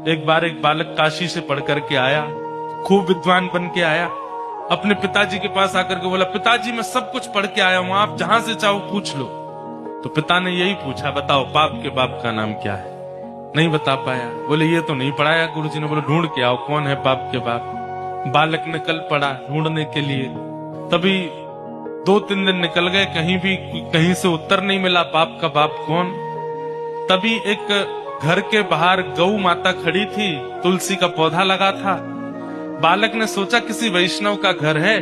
एक बार एक बालक काशी से पढ़ करके आया, खूब विद्वान बन के आया, अपने पिताजी के पास आकर के बोला, पिताजी मैं सब कुछ पढ़ के आया हूं, आप जहां से चाहो पूछ लो। तो पिता ने यही पूछा, बताओ पाप के बाप का नाम क्या है? नहीं बता पाया। बोले ये तो नहीं पढ़ाया गुरुजी ने। बोले ढूंढ के आओ कौन है पाप के बाप। बालक ने कल पढ़ा ढूंढने के लिए, तभी 2-3 दिन निकल गए, कहीं से उत्तर नहीं मिला पाप का बाप कौन। तभी एक घर के बाहर गौ माता खड़ी थी, तुलसी का पौधा लगा था। बालक ने सोचा किसी वैष्णव का घर है,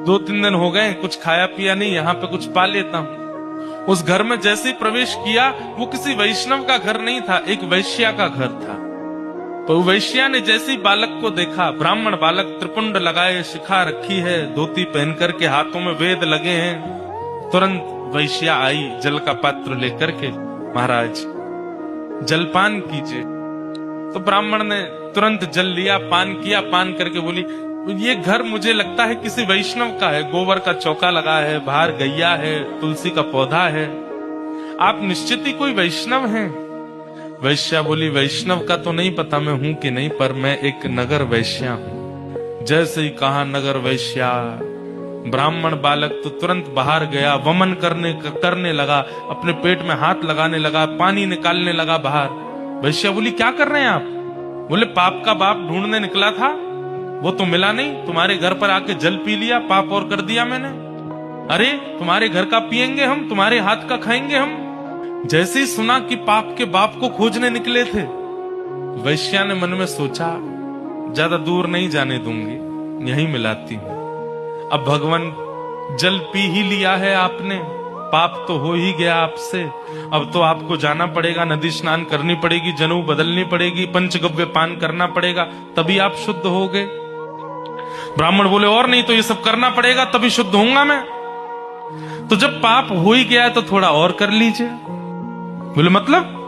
2-3 दिन हो गए कुछ खाया पिया नहीं, यहाँ पे कुछ पा लेता हूँ। उस घर में जैसे ही प्रवेश किया, वो किसी वैष्णव का घर नहीं था, एक वैश्या का घर था। तो वैश्या ने जैसे ही बालक को देखा, ब्राह्मण बालक, त्रिपुंड लगाए, शिखा रखी है, धोती पहन करके, हाथों में वेद लगे हैं, तुरंत वैश्या आई जल का पात्र लेकर के, महाराज जलपान कीजिए। तो ब्राह्मण ने तुरंत जल लिया, पान किया, पान करके बोली, ये घर मुझे लगता है किसी वैष्णव का है, गोबर का चौका लगा है, बाहर गैया है, तुलसी का पौधा है, आप निश्चित ही कोई वैष्णव हैं। वैश्या बोली, वैष्णव का तो नहीं पता मैं हूं कि नहीं, पर मैं एक नगर वैश्या हूं। जैसे ही कहा नगर वैश्या, ब्राह्मण बालक तो तुरंत बाहर गया, वमन करने लगा, अपने पेट में हाथ लगाने लगा, पानी निकालने लगा बाहर। वैश्या बोली, क्या कर रहे हैं आप? बोले पाप का बाप ढूंढने निकला था, वो तो मिला नहीं, तुम्हारे घर पर आके जल पी लिया, पाप और कर दिया मैंने। अरे तुम्हारे घर का पिएंगे हम, तुम्हारे हाथ का खाएंगे हम। जैसे ही सुना कि पाप के बाप को खोजने निकले थे, वैश्या ने मन में सोचा, ज्यादा दूर नहीं जाने दूंगी, यहीं मिलाती हूं। अब भगवान जल पी ही लिया है आपने, पाप तो हो ही गया आपसे, अब तो आपको जाना पड़ेगा, नदी स्नान करनी पड़ेगी, जनेऊ बदलनी पड़ेगी, पंचगव्य पान करना पड़ेगा, तभी आप शुद्ध होगे। ब्राह्मण बोले, और नहीं तो ये सब करना पड़ेगा तभी शुद्ध होऊंगा मैं। तो जब पाप हो ही गया है तो थोड़ा और कर लीजिए। बोले मतलब?